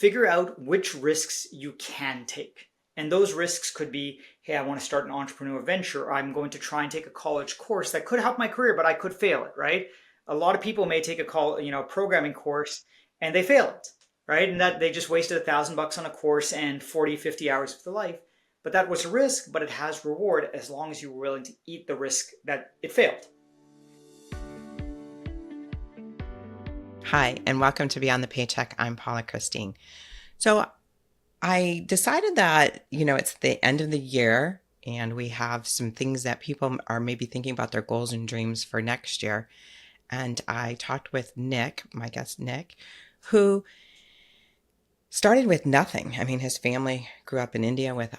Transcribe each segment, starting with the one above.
figure out which risks you can take. And those risks could be, hey, I want to start an entrepreneur venture. Or I'm going to try and take a college course that could help my career, but I could fail it, right? A lot of people may take a programming course and they fail it, right? And that they just wasted $1,000 on a course and 40, 50 hours of their life. But that was a risk, but it has reward as long as you were willing to eat the risk that it failed. Hi, and welcome to Beyond the Paycheck. I'm Paula Christine. So I decided that, it's the end of the year and we have some things that people are maybe thinking about their goals and dreams for next year. And I talked with Nick, my guest Nick, who started with nothing. I mean, his family grew up in India with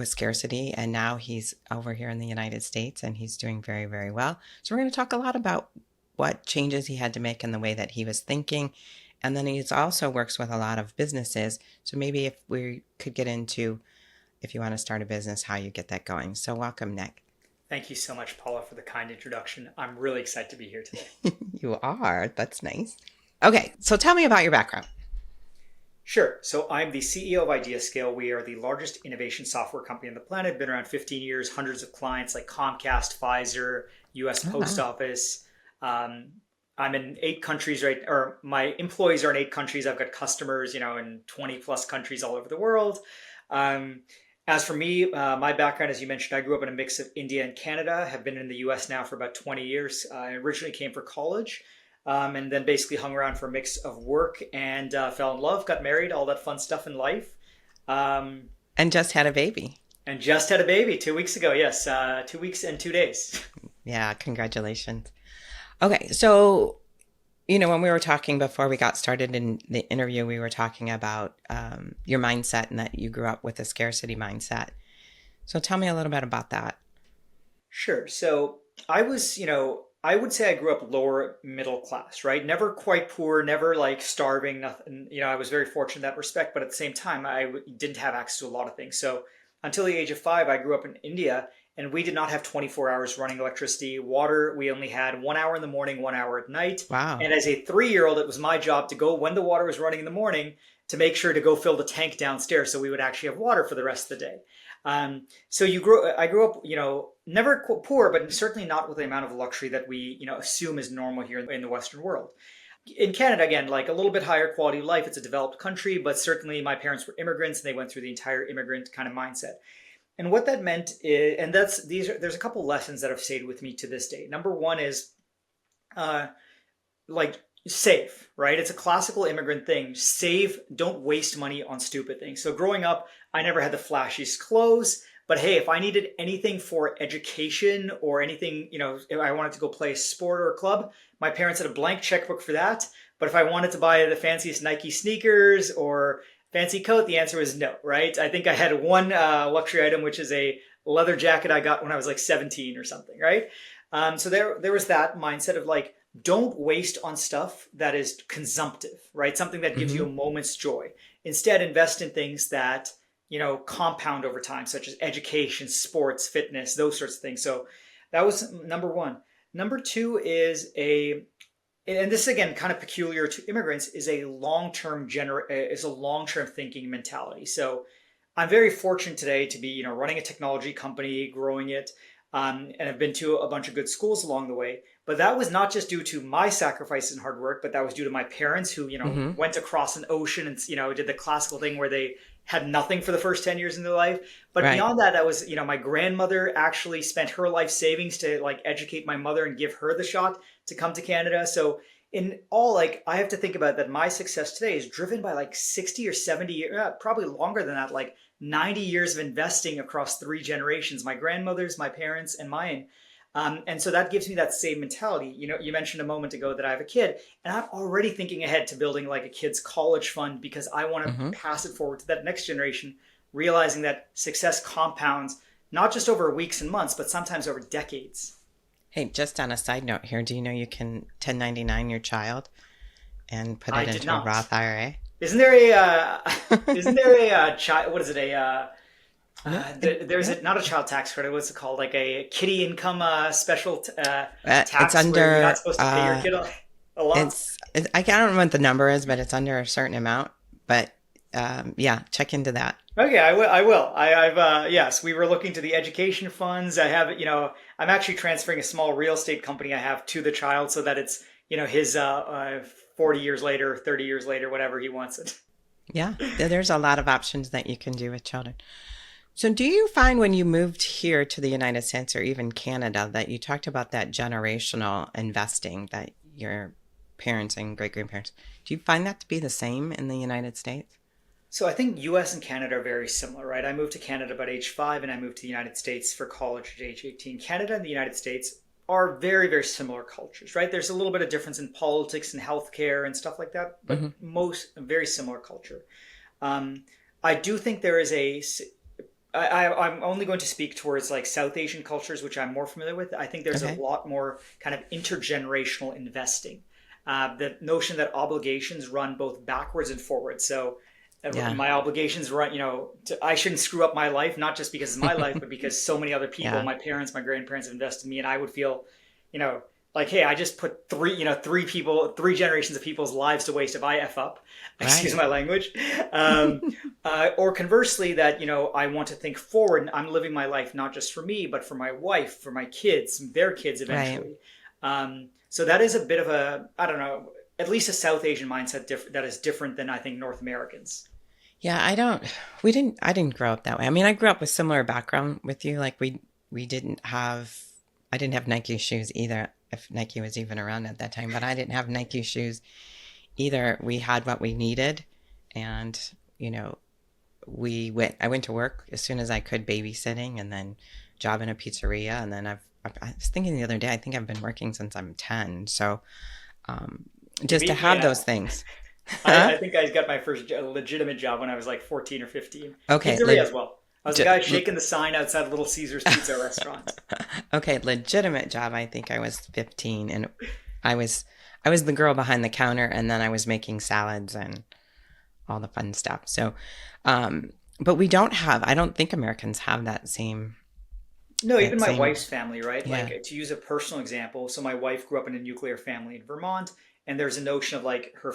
Scarcity, and now he's over here in the United States and he's doing very, very well. So we're going to talk a lot about what changes he had to make in the way that he was thinking. And then he also works with a lot of businesses. So maybe if we could get into, if you want to start a business, how you get that going. So welcome, Nick. Thank you so much, Paula, for the kind introduction. I'm really excited to be here today. You are. That's nice. Okay, so tell me about your background. Sure. So I'm the CEO of IdeaScale. We are the largest innovation software company on the planet. Been around 15 years, hundreds of clients like Comcast, Pfizer, US Post Office. I'm in 8 countries, right? Or my employees are in 8 countries. I've got customers, in 20 plus countries all over the world. As for me, my background, as you mentioned, I grew up in a mix of India and Canada. Have been in the US now for about 20 years. I originally came for college. And then basically hung around for a mix of work and fell in love, got married, all that fun stuff in life. And just had a baby. And just had a baby 2 weeks ago. Yes, 2 weeks and 2 days. Yeah, congratulations. Okay, so, when we were talking before we got started in the interview, we were talking about your mindset and that you grew up with a scarcity mindset. So tell me a little bit about that. Sure. So I was, I would say I grew up lower middle class, right? Never quite poor, never like starving, nothing. I was very fortunate in that respect, but at the same time, I didn't have access to a lot of things. So until the age of 5, I grew up in India and we did not have 24 hours running electricity. Water, we only had 1 hour in the morning, 1 hour at night. Wow. And as a 3-year-old, it was my job to go when the water was running in the morning to make sure to go fill the tank downstairs so we would actually have water for the rest of the day. So I grew up, never poor, but certainly not with the amount of luxury that we, assume is normal here in the Western world. In Canada, again, like a little bit higher quality of life. It's a developed country, but certainly my parents were immigrants and they went through the entire immigrant kind of mindset. And what that meant is, and there's a couple lessons that have stayed with me to this day. Number one is, save, right? It's a classical immigrant thing. Save, don't waste money on stupid things. So growing up, I never had the flashiest clothes, but hey, if I needed anything for education or anything, if I wanted to go play a sport or a club, my parents had a blank checkbook for that. But if I wanted to buy the fanciest Nike sneakers or fancy coat, the answer was no, right? I think I had one luxury item, which is a leather jacket I got when I was like 17 or something, right? So there was that mindset of like, don't waste on stuff that is consumptive, right? Something that gives you a moment's joy. Instead, invest in things that, compound over time, such as education, sports, fitness, those sorts of things. So that was number one. Number two is and this is again kind of peculiar to immigrants, is a long-term thinking mentality. So I'm very fortunate today to be, running a technology company, growing it, and I've been to a bunch of good schools along the way. But that was not just due to my sacrifices and hard work, but that was due to my parents who, went across an ocean and, did the classical thing where they had nothing for the first 10 years in their life. But right. Beyond that, that was, my grandmother actually spent her life savings to like educate my mother and give her the shot to come to Canada. So in all, I have to think about that my success today is driven by like 60 or 70 years, probably longer than that, like 90 years of investing across 3 generations, my grandmother's, my parents, and mine. And so that gives me that same mentality. You mentioned a moment ago that I have a kid, and I'm already thinking ahead to building like a kid's college fund because I want to pass it forward to that next generation, realizing that success compounds not just over weeks and months, but sometimes over decades. Hey, just on a side note here, do you know you can 1099 your child and put it into a Roth IRA? Isn't there a child? What is it? There's not a child tax credit. What's it called? Like a kiddie income special tax. It's under. Where you're not supposed to pay your kid a lot. I don't know what the number is, but it's under a certain amount. But yeah, check into that. Okay, I will. I will. I've yes, we were looking to the education funds. I have, I'm actually transferring a small real estate company I have to the child so that it's, his 40 years later, 30 years later, whatever he wants it. Yeah, there's a lot of options that you can do with children. So, do you find when you moved here to the United States or even Canada that you talked about that generational investing that your parents and great grandparents, do you find that to be the same in the United States? So I think US and Canada are very similar, right? I moved to Canada about age 5 and I moved to the United States for college at age 18. Canada and the United States are very, very similar cultures, right? There's a little bit of difference in politics and healthcare and stuff like that, but Hmm. most very similar culture. Um, I do think there is I'm only going to speak towards like South Asian cultures, which I'm more familiar with. I think there's a Okay. lot more kind of intergenerational investing. The notion that obligations run both backwards and forwards. So Yeah. my obligations run, I shouldn't screw up my life, not just because it's my life, but because so many other people, Yeah. my parents, my grandparents have invested in me, and I would feel, you know, like, hey, I just put three generations of people's lives to waste if I F up, excuse Right. my language. Um, or conversely, that, I want to think forward and I'm living my life not just for me, but for my wife, for my kids, their kids Right. eventually. So that is a bit of a, I don't know, at least a South Asian mindset that is different than I think North Americans. Yeah, I didn't grow up that way. I mean, I grew up with similar background with you. Like we didn't have, I didn't have Nike shoes either, if Nike was even around at that time, but I didn't have Nike shoes either. We had what we needed. And, you know, I went to work as soon as I could, babysitting, and then job in a pizzeria. And then I was thinking the other day, I think I've been working since I'm 10. So, um, just to Me, have yeah. those things. I Huh? think I got my first legitimate job when I was like 14 or 15. Okay. Pizzeria as well. I was the J- guy shaking the sign outside Little Caesars Pizza restaurant. Okay, legitimate job. I think I was 15 and I was I was the girl behind the counter and then I was making salads and all the fun stuff. So but we don't have I don't think Americans have No, even that my same wife's family, right? yeah. Like to use a personal example, so my wife grew up in a nuclear family in Vermont, and there's a notion of like her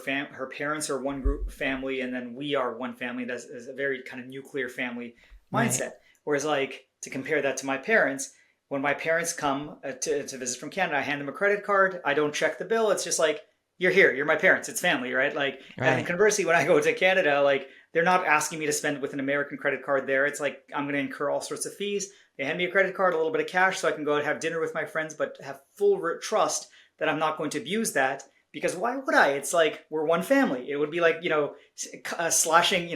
parents are one group family, and then we are one family. That's is a very kind of nuclear family Right. mindset. Whereas like to compare that to my parents, when my parents come to visit from Canada, I hand them a credit card. I don't check the bill. It's just like you're here, you're my parents. It's family, right? Like, and then Right. conversely, when I go to Canada, like they're not asking me to spend with an American credit card there. It's like I'm going to incur all sorts of fees. They hand me a credit card, a little bit of cash, so I can go and have dinner with my friends, but have full trust that I'm not going to abuse that. Because why would I? It's like we're one family. It would be like slashing,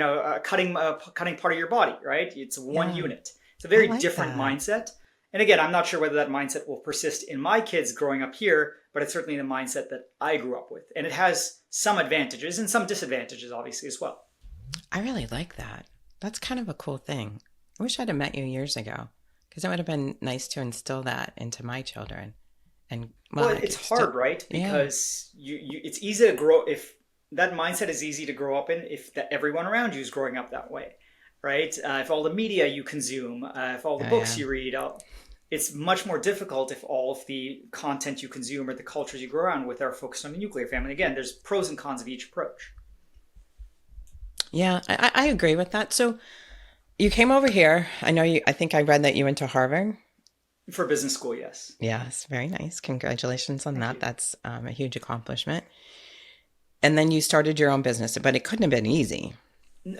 cutting part of your body, right? It's one Yeah. unit. It's a I very like different that. mindset. And again, I'm not sure whether that mindset will persist in my kids growing up here, but it's certainly the mindset that I grew up with, and it has some advantages and some disadvantages, obviously as well. I really like that. That's kind of a cool thing. I wish I'd have met you years ago because it would have been nice to instill that into my children. And well, Well, I it's could still, hard, right? yeah, Because it's easy to grow if that mindset is easy to grow up in if everyone around you is growing up that way, right? If all the media you consume, if all the books yeah. you read, it's much more difficult if all of the content you consume or the cultures you grow around with are focused on the nuclear family. Again, there's pros and cons of each approach. Yeah, I agree with that. So you came over here. I know you, I think I read that you went to Harvard. For business school, yes. Yes, very nice. Congratulations on Thank that. you. That's a huge accomplishment. And then you started your own business, but it couldn't have been easy.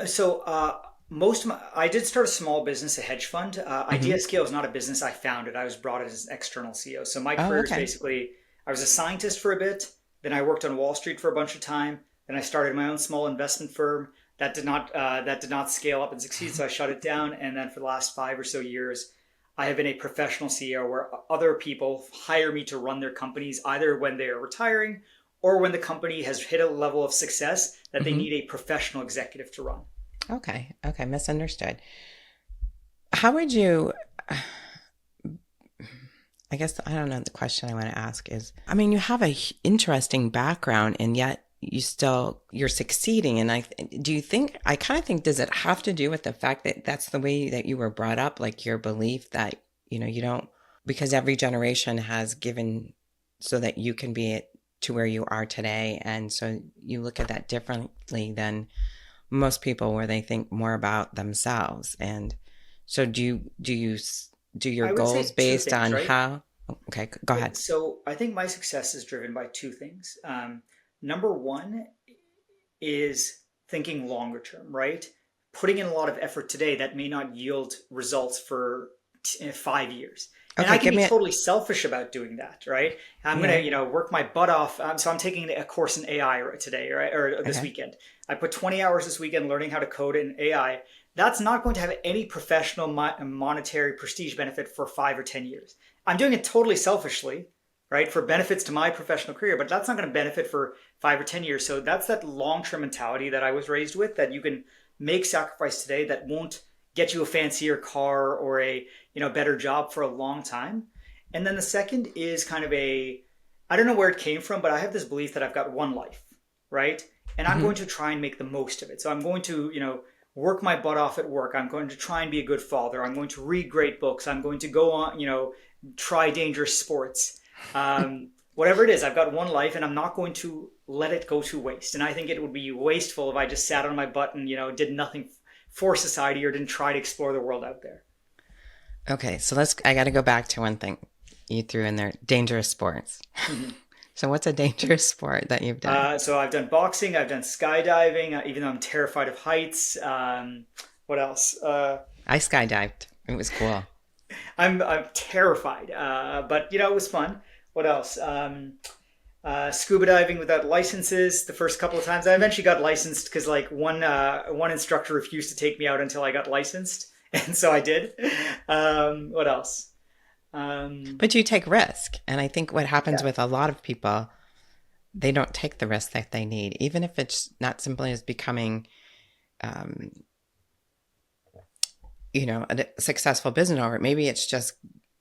So I did start a small business, a hedge fund. Hmm. IdeaScale is not a business I founded. I was brought in as an external CEO. So my Oh, career is okay. basically I was a scientist for a bit, then I worked on Wall Street for a bunch of time, then I started my own small investment firm that did not scale up and succeed, so I shut it down. And then for the last 5 or so years, I have been a professional CEO where other people hire me to run their companies either when they are retiring or when the company has hit a level of success that they Hmm. need a professional executive to run. Okay. Okay. Misunderstood. How would you, I guess, I don't know. The question I want to ask is, I mean, you have a interesting background and yet you're succeeding. And do you think, I kind of think, does it have to do with the fact that that's the way that you were brought up? Like your belief that, you don't, because every generation has given so that you can be to where you are today. And so you look at that differently than most people where they think more about themselves. And so do your I would goals say two based things, on right? how? Okay, go Yeah, ahead. so I think my success is driven by two things. Number one is thinking longer term, right? Putting in a lot of effort today that may not yield results for 5 years. And Okay, I can give be me a, totally selfish about doing that, right? I'm gonna, yeah. work my butt off. So I'm taking a course in AI today, right, or this Okay. weekend. I put 20 hours this weekend learning how to code in AI. That's not going to have any professional monetary prestige benefit for 5 or 10 years. I'm doing it totally selfishly, right, for benefits to my professional career, but that's not going to benefit for 5 or 10 years. So that's that long term mentality that I was raised with, that you can make sacrifice today that won't get you a fancier car or a better job for a long time. And then the second is kind of a, I don't know where it came from, but I have this belief that I've got one life, right? And I'm Hmm. going to try and make the most of it. So I'm going to, work my butt off at work. I'm going to try and be a good father. I'm going to read great books. I'm going to go on, try dangerous sports. Whatever it is, I've got one life and I'm not going to let it go to waste. And I think it would be wasteful if I just sat on my butt and, did nothing for society or didn't try to explore the world out there. Okay, so I got to go back to one thing you threw in there, dangerous sports. Mm-hmm. So what's a dangerous sport that you've done? So I've done boxing, I've done skydiving, even though I'm terrified of heights. What else? I skydived. It was cool. I'm terrified, but it was fun. What else? Scuba diving without licenses. The first couple of times, I eventually got licensed because like one instructor refused to take me out until I got licensed, and so I did. What else? Um, But you take risk. And I think what happens yeah, with a lot of people, they don't take the risk that they need, even if it's not simply as becoming, um, a successful business owner. Maybe it's just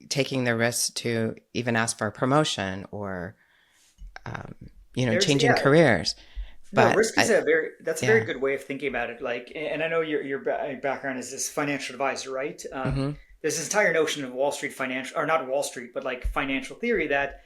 taking the risk to even ask for a promotion or, um, there's changing yeah. careers. No, But risk is that's a very yeah. good way of thinking about it. Like, and I know your background is this financial advisor, right? Hmm. There's this entire notion of Wall Street financial, or not Wall Street, but like financial theory that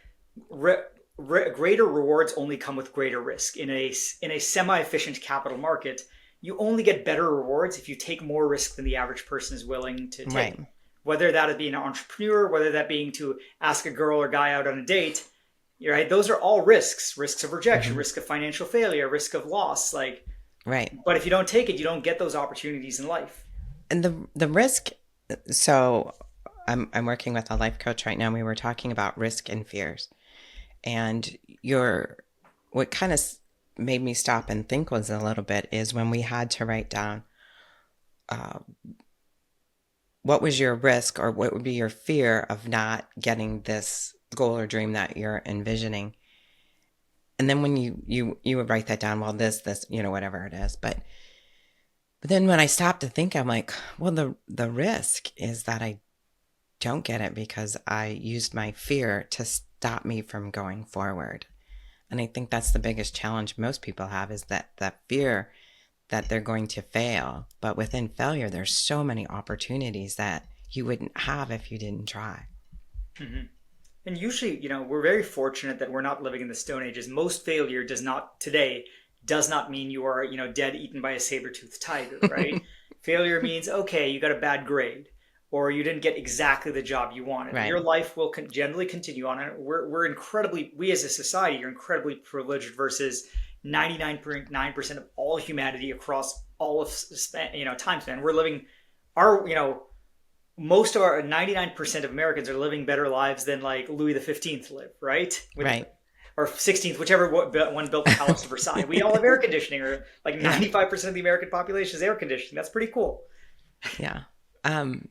re, greater rewards only come with greater risk. In a semi-efficient capital market, you only get better rewards if you take more risk than the average person is willing to take. Right. Whether that be an entrepreneur, whether that being to ask a girl or guy out on a date, right? Those are all risks of rejection, Hmm. risk of financial failure, risk of loss. Like, Right. but if you don't take it, you don't get those opportunities in life. And the risk, so I'm working with a life coach right now. We were talking about risk and fears. And what kind of made me stop and think was a little bit is when we had to write down uh, what was your risk or what would be your fear of not getting this goal or dream that you're envisioning. And then when you would write that down, well, this, whatever it is. But then when I stopped to think, I'm like, well, the risk is that I don't get it because I used my fear to stop me from going forward. And I think that's the biggest challenge most people have is that fear that they're going to fail. But within failure, there's so many opportunities that you wouldn't have if you didn't try. Mm-hmm. And usually, we're very fortunate that we're not living in the Stone Ages. Most failure does not mean you are, dead eaten by a saber-toothed tiger, right? Failure means, okay, you got a bad grade or you didn't get exactly the job you wanted. Right. Your life will generally continue on. And we as a society are incredibly privileged versus 99.9% of all humanity across all of, time span. We're living our, most of our 99% of Americans are living better lives than like Louis the 15th lived, right? Right. Or 16th, whichever one built the Palace of Versailles. We all have air conditioning, or like Yeah. 95% of the American population is air conditioning. That's pretty cool. Yeah. Um,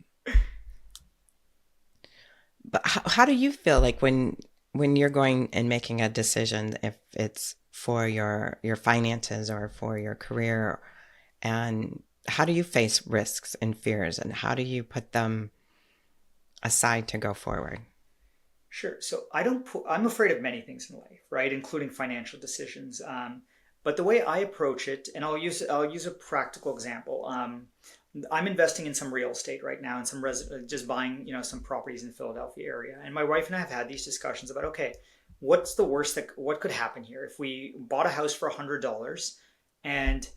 but how do you feel like when you're going and making a decision, if it's for your finances or for your career, and how do you face risks and fears, and how do you put them aside to go forward? Sure. So I don't. I'm afraid of many things in life, right, including financial decisions. But the way I approach it, and I'll use a practical example. I'm investing in some real estate right now, and just buying some properties in the Philadelphia area. And my wife and I have had these discussions about, okay, what could happen here if we bought a house for $100 and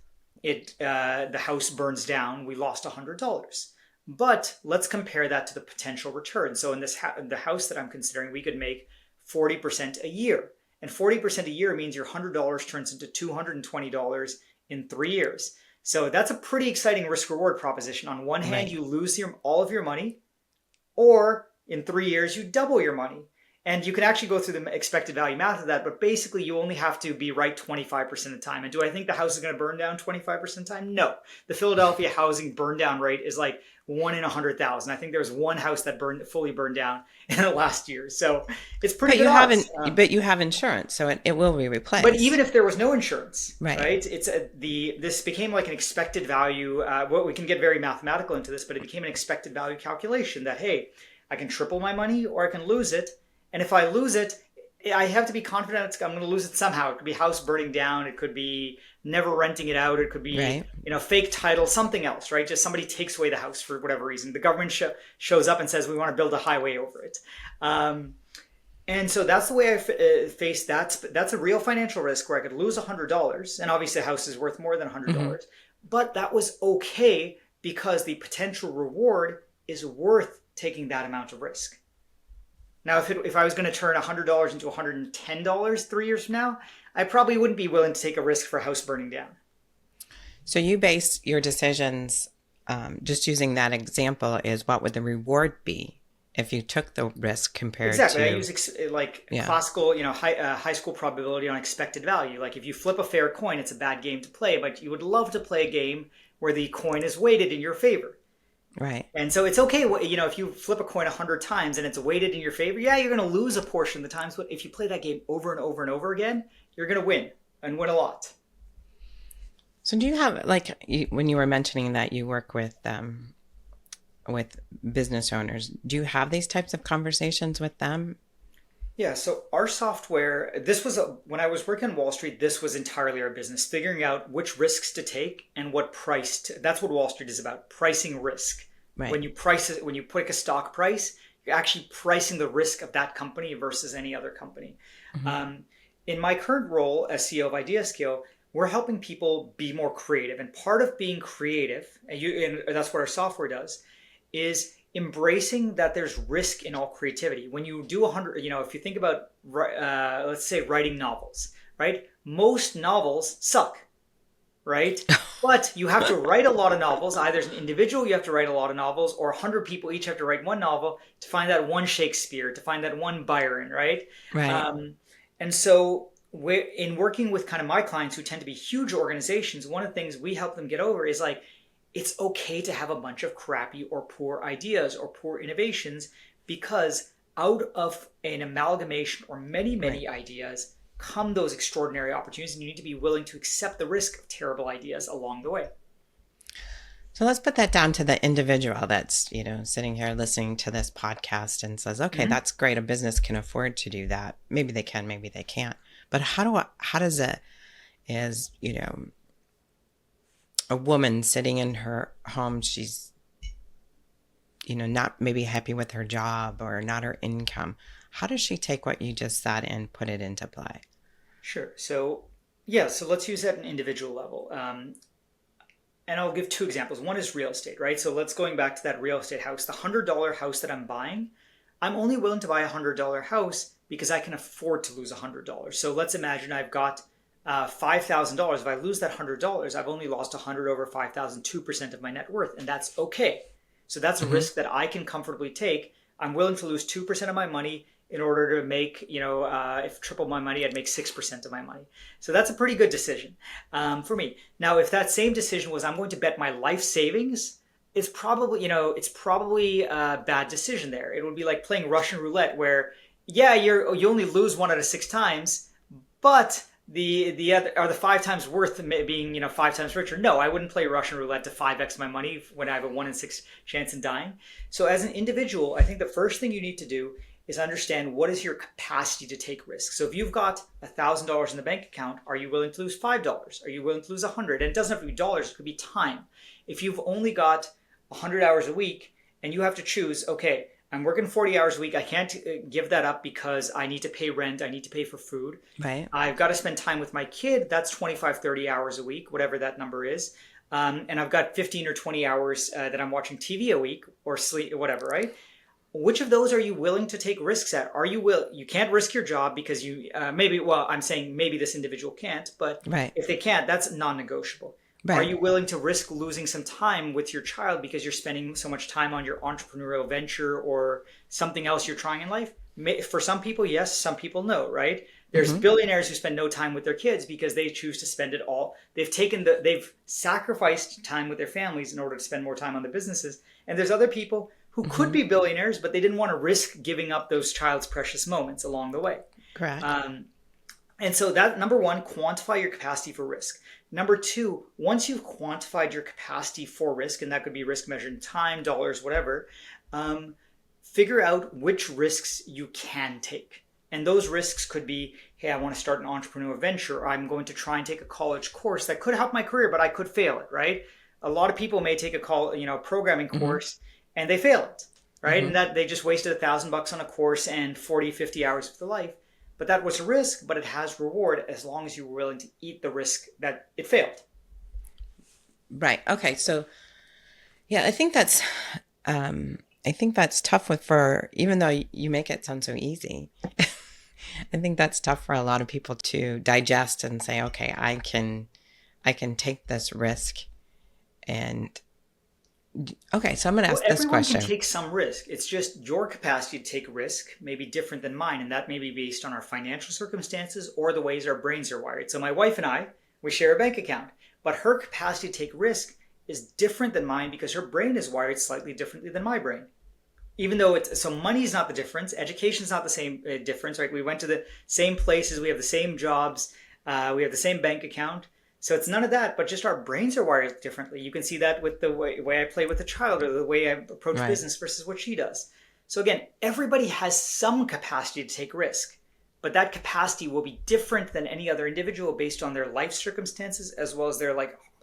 the house burns down, we lost $100. But let's compare that to the potential return. So in the house that I'm considering, we could make 40% a year. And 40% a year means your $100 turns into $220 in 3 years. So that's a pretty exciting risk reward proposition. On one hand, Right. you lose all of your money, or in 3 years, you double your money. And you can actually go through the expected value math of that, but basically you only have to be right 25% of the time. And do I think the house is going to burn down 25% of the time? No. The Philadelphia housing burn down rate is like 1 in 100,000. I think there was one house that fully burned down in the last year. So it's pretty But good you odds. haven't, but you have insurance, so it will be But even replaced. if there was no insurance, Right. right? This became like an expected value. Well, we can get very mathematical into this, but it became an expected value calculation that, hey, I can triple my money or I can lose it. And if I lose it, I have to be confident I'm going to lose it somehow. It could be house burning down. It could be never renting it out. It could be, Right. fake title, something else, right? Just somebody takes away the house for whatever reason. The government shows up and says, we want to build a highway over it. And so that's the way I face that. That's a real financial risk where I could lose $100. And obviously a house is worth more than $100. But that was okay because the potential reward is worth taking that amount of risk. Now, if I was going to turn $100 into $110 3 years from now, I probably wouldn't be willing to take a risk for a house burning down. So you base your decisions, just using that example, is what would the reward be if you took the risk compared Exactly. I to, use yeah, classical, high school probability on expected value. Like if you flip a fair coin, it's a bad game to play, but you would love to play a game where the coin is weighted in your favor. right. And so it's okay, if you flip a coin 100 times and it's weighted in your favor, yeah, you're going to lose a portion of the times. But if you play that game over and over and over again, you're going to win and win a lot. So do you have, like, when you were mentioning that you work with business owners, do you have these types of conversations with them? Yeah, so our software, when I was working on Wall Street, this was entirely our business, figuring out which risks to take and what that's what Wall Street is about, pricing risk. Right. When you pick a stock price, you're actually pricing the risk of that company versus any other company. In my current role as CEO of IdeaScale, we're helping people be more creative. And part of being creative, and that's what our software does, is embracing that there's risk in all creativity. When you do if you think about, let's say, writing novels, right? Most novels suck, right? But you have to write a lot of novels. Either as an individual, you have to write a lot of novels, or 100 people each have to write one novel to find that one Shakespeare, to find that one Byron, right? Right. And so in working with kind of my clients who tend to be huge organizations, one of the things we help them get over is like, it's okay to have a bunch of crappy or poor ideas or poor innovations, because out of an amalgamation or many, many ideas come those extraordinary opportunities, and you need to be willing to accept the risk of terrible ideas along the way. So let's put that down to the individual that's, sitting here listening to this podcast and says, okay, that's great. A business can afford to do that. Maybe they can, maybe they can't. But how does it, as, a woman sitting in her home, she's, not maybe happy with her job or not her income. How does she take what you just said and put it into play? Sure. So let's use that at an individual level. And I'll give two examples. One is real estate, right? So going back to that real estate house, the $100 house that I'm buying, I'm only willing to buy a $100 house because I can afford to lose $100. So let's imagine I've got $5,000. If I lose that $100, I've only lost 100 over 5,000, 2% of my net worth, and that's okay. So that's a risk that I can comfortably take. I'm willing to lose 2% of my money in order to make, if triple my money, I'd make 6% of my money. So that's a pretty good decision for me. Now, if that same decision was I'm going to bet my life savings, it's probably a bad decision there. It would be like playing Russian roulette where, yeah, you only lose 1 out of 6 times, but the other are the 5 times worth being 5 times richer. No, I wouldn't play Russian roulette to 5x my money when I have a 1 in 6 chance in dying. So as an individual, I think the first thing you need to do is understand what is your capacity to take risks. So if you've got $1,000 in the bank account, are you willing to lose $5? Are you willing to lose 100? And it doesn't have to be dollars, it could be time. If you've only got 100 hours a week and you have to choose, okay, I'm working 40 hours a week. I can't give that up because I need to pay rent. I need to pay for food. Right. I've got to spend time with my kid. That's 25, 30 hours a week, whatever that number is. And I've got 15 or 20 hours that I'm watching TV a week or sleep, whatever, right? Which of those are you willing to take risks at? You can't risk your job because I'm saying maybe this individual can't, but Right. if they can't, that's non-negotiable. Are Right. you willing to risk losing some time with your child because you're spending so much time on your entrepreneurial venture or something else you're trying in life? For some people, yes. Some people, no, right? There's billionaires who spend no time with their kids because they choose to spend it all. They've sacrificed time with their families in order to spend more time on the businesses. And there's other people who could be billionaires, but they didn't want to risk giving up those child's precious moments along the way. Correct. And so that, number one, quantify your capacity for risk. Number two, once you've quantified your capacity for risk, and that could be risk measured in time, dollars, whatever, figure out which risks you can take. And those risks could be, hey, I want to start an entrepreneurial venture, or I'm going to try and take a college course that could help my career, but I could fail it, right? A lot of people may take a programming course and they fail it, right? And that they just wasted $1,000 on a course and 40, 50 hours of their life. But that was a risk, but it has reward as long as you were willing to eat the risk that it failed. Right. Okay. So, yeah, I think that's tough even though you make it sound so easy. I think that's tough for a lot of people to digest and say, okay, I can take this risk. And okay, so I'm going to ask this question. Everyone can take some risk. It's just your capacity to take risk may be different than mine, and that may be based on our financial circumstances or the ways our brains are wired. So my wife and I, we share a bank account, but her capacity to take risk is different than mine because her brain is wired slightly differently than my brain. Even though so money's not the difference, education's not the same difference, right? We went to the same places, we have the same jobs, we have the same bank account. So it's none of that, but just our brains are wired differently. You can see that with the way I play with a child or the way I approach business versus what she does. So again, everybody has some capacity to take risk, but that capacity will be different than any other individual based on their life circumstances as well as their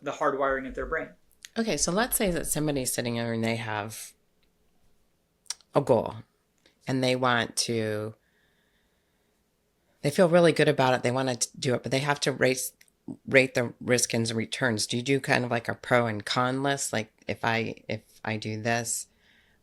the hardwiring of their brain. Okay, so let's say that somebody's sitting there and they have a goal and they feel really good about it. They want to do it, but they have to rate the risk and returns. Do you do kind of like a pro and con list? Like if I do this,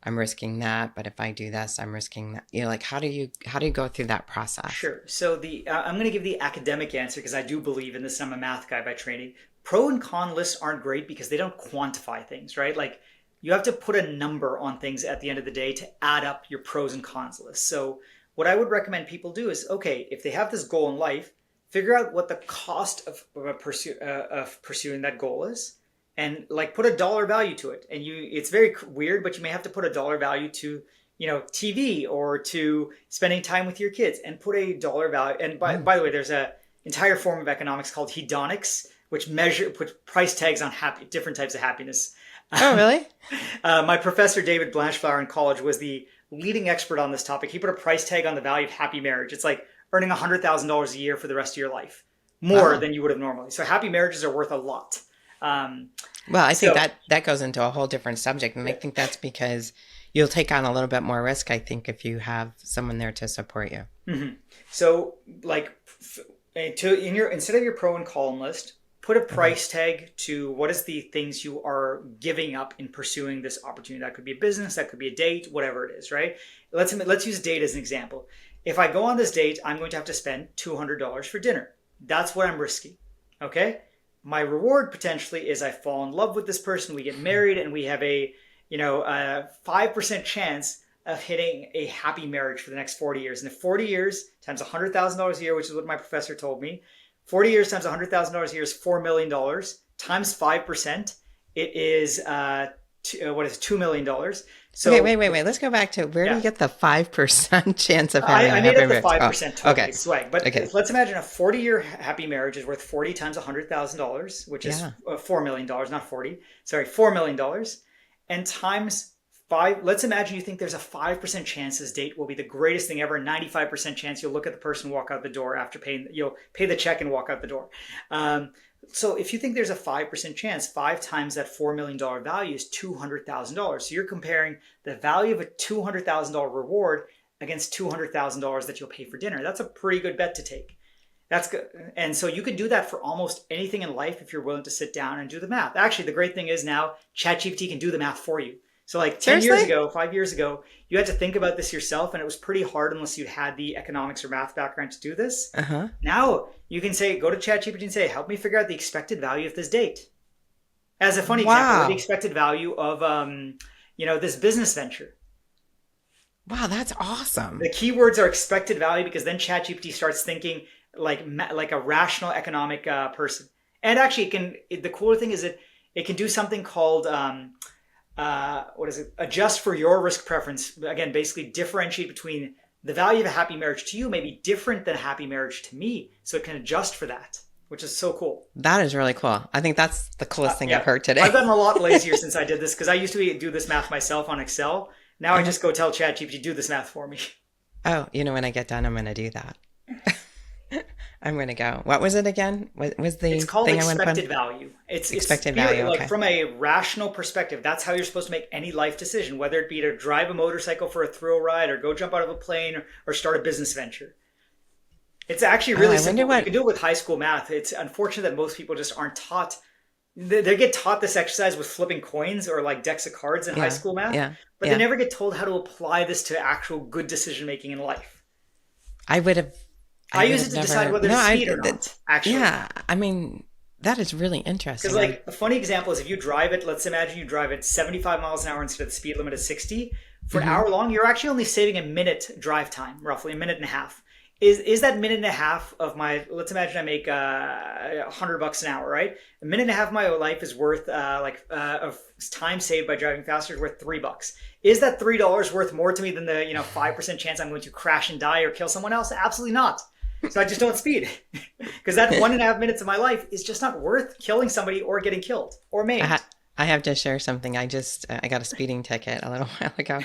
I'm risking that, but if I do this, I'm risking that. Like how do you go through that process? Sure. So I'm going to give the academic answer because I do believe in this. I'm a math guy by training. Pro and con lists aren't great because they don't quantify things, right? Like you have to put a number on things at the end of the day to add up your pros and cons list. So what I would recommend people do is, okay, if they have this goal in life, figure out what the cost of pursuing that goal is, and put a dollar value to it. And it's very weird, but you may have to put a dollar value to TV or to spending time with your kids, and put a dollar value. And by the way, there's a entire form of economics called hedonics, which puts price tags on different types of happiness. Oh, really? My professor David Blanchflower in college was the leading expert on this topic. He put a price tag on the value of happy marriage. It's like earning $100,000 a year for the rest of your life, more than you would have normally. So happy marriages are worth a lot. Well, I think that goes into a whole different subject. And I think that's because you'll take on a little bit more risk, I think, if you have someone there to support you. Mm-hmm. So instead of your pro and con list, put a price tag to what is the things you are giving up in pursuing this opportunity. That could be a business, that could be a date, whatever it is, right? Let's use date as an example. If I go on this date, I'm going to have to spend $200 for dinner. That's what I'm risking, okay? My reward potentially is I fall in love with this person, we get married, and we have a 5% chance of hitting a happy marriage for the next 40 years. And if 40 years times $100,000 a year, which is what my professor told me, 40 years times $100,000 a year is $4 million. Times 5%, it is $2 million. So okay, wait. Let's go back to where do you get the 5% chance of having I a made happy up the marriage? 5% total swag. But okay. Let's imagine a 40-year happy marriage is worth 40 times $100,000, which is $4 million, not 40. Sorry, $4 million. And times 5, let's imagine you think there's a 5% chance this date will be the greatest thing ever, 95% chance you'll look at the person walk out the door after you'll pay the check and walk out the door. So if you think there's a 5% chance, 5 times that $4 million value is $200,000. So you're comparing the value of a $200,000 reward against $200,000 that you'll pay for dinner. That's a pretty good bet to take. That's good. And so you could do that for almost anything in life if you're willing to sit down and do the math. Actually, the great thing is now ChatGPT can do the math for you. So like 10 years Seriously? ago, 5 years ago, you had to think about this yourself, and it was pretty hard unless you had the economics or math background to do this. Uh-huh. Now you can say, go to ChatGPT and say, help me figure out the expected value of this date. As a funny example, or the Wow. expected value of this business venture. Wow, that's awesome. The keywords are expected value because then ChatGPT starts thinking like a rational economic person. And actually, the cooler thing is it can do something called what is it? Adjust for your risk preference. Again, basically differentiate between the value of a happy marriage to you may be different than a happy marriage to me. So it can adjust for that, which is so cool. That is really cool. I think that's the coolest thing I've Yeah, heard today. I've gotten a lot lazier since I did this because I used to do this math myself on Excel. Now I just go tell ChatGPT, do this math for me. Oh, when I get done, I'm going to do that. I'm going to go. What was it again? What was the It's called thing I went to expected value. It's Expected value, like okay. from a rational perspective, that's how you're supposed to make any life decision, whether it be to drive a motorcycle for a thrill ride or go jump out of a plane or start a business venture. It's actually Oh, really I wonder simple. You what. can do it with high school math. It's unfortunate that most people just aren't taught. They get taught this exercise with flipping coins or like decks of cards in high Yeah, school math, yeah, but they yeah. never get told how to apply this to actual good decision making in life. I would have. I I would use have it to decide never. whether No, to I. speed or not, actually. Yeah. I mean, that is really Because interesting. like a funny example is if you drive it, let's imagine you drive it 75 miles an hour instead of the speed limit of 60. For an Hmm. hour long, you're actually only saving a minute drive time, roughly a minute and a half. Is that minute and a half of my? Let's imagine I make $100 an hour, right? A minute and a half of my life is worth of time saved by driving faster is worth $3. Is that $3 worth more to me than the 5% chance I'm going to crash and die or kill someone else? Absolutely not. So I just don't speed because that 1.5 minutes of my life is just not worth killing somebody or getting killed or I, maimed. ha- I have to share something. I got a speeding ticket a little while ago,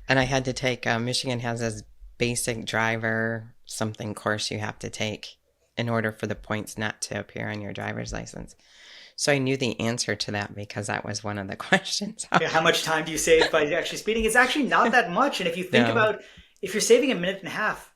and I had to take. Michigan has this basic driver something course you have to take in order for the points not to appear on your driver's license. So I knew the answer to that because that was one of the questions. Yeah, how much time do you save by actually speeding? It's actually not that much. And if you think No, about if you're saving a minute and a half,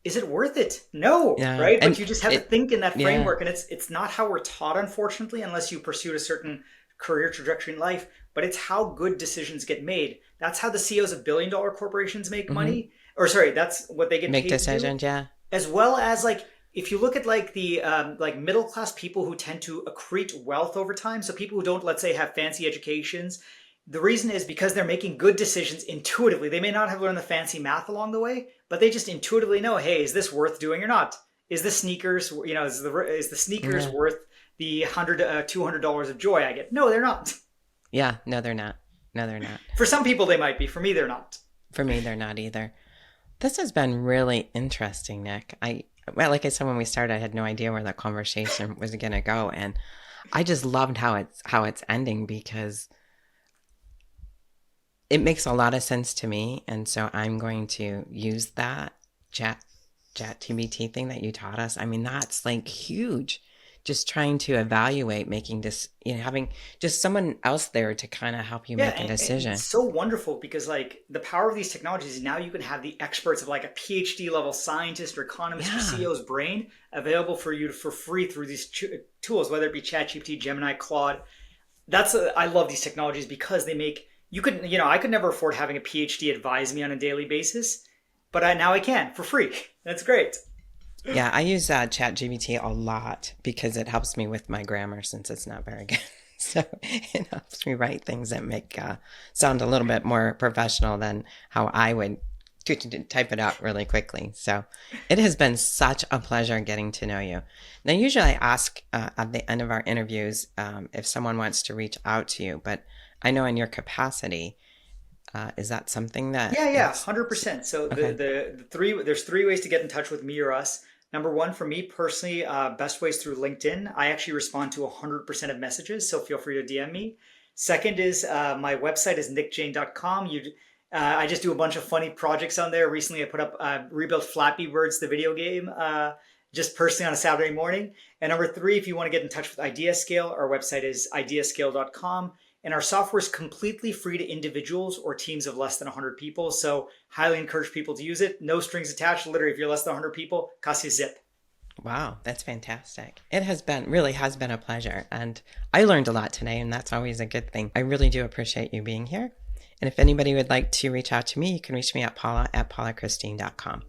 is it worth it? No, yeah, right? But and you just have to it, think in that yeah, framework, and it's not how we're taught, unfortunately, unless you pursued a certain career trajectory in life. But it's how good decisions get made. That's how the CEOs of billion-dollar corporations make hmm money. Or sorry, that's what they get make paid to do. decisions. Yeah, As well as like if you look at like the like middle class people who tend to accrete wealth over time, so people who don't, let's say, have fancy educations, the reason is because they're making good decisions intuitively. They may not have learned the fancy math along the way, but they just intuitively know, hey, is this worth doing or not? Is the sneakers, is the sneakers yeah, worth the $200 of joy I get? No, they're not. yeah. No, they're not. No, they're not. For some people, they might be. For me, they're not. For me, they're not either. This has been really interesting, Nick. Well, like I said when we started, I had no idea where the conversation was going to go, and I just loved how it's ending because it makes a lot of sense to me, and so I'm going to use that chat TBT thing that you taught us. I mean, that's like huge. Just trying to evaluate making this, having just someone else there to kind of help you Yeah, make a and it's decision. so wonderful because like the power of these technologies, now you can have the experts of like a PhD level scientist or economist or Yeah. CEO's brain available for you for free through these tools, whether it be ChatGPT, Gemini, Claude. I love these technologies because they make you could I could never afford having a PhD advise me on a daily basis, but now I can for free. That's great. Yeah, I use ChatGPT a lot because it helps me with my grammar since it's not very good. So it helps me write things that make sound a little bit more professional than how I would type it out really quickly. So it has been such a pleasure getting to know you. Now, usually I ask at the end of our interviews if someone wants to reach out to you, but I know in your capacity, is that something that Yeah, is 100%. So okay? there's three ways to get in touch with me or us. Number one, for me personally, best ways through LinkedIn. I actually respond to 100% of messages, so feel free to DM me. Second is my website is nickjain.com. I just do a bunch of funny projects on there. Recently, I put up rebuilt Flappy Birds, the video game, just personally on a Saturday morning. And number three, if you want to get in touch with IdeaScale, our website is ideascale.com. And our software is completely free to individuals or teams of less than 100 people. So highly encourage people to use it. No strings attached. Literally, if you're less than 100 people, costs you zip. Wow, that's fantastic. It really has been a pleasure. And I learned a lot today, and that's always a good thing. I really do appreciate you being here. And if anybody would like to reach out to me, you can reach me at paulachristine.com.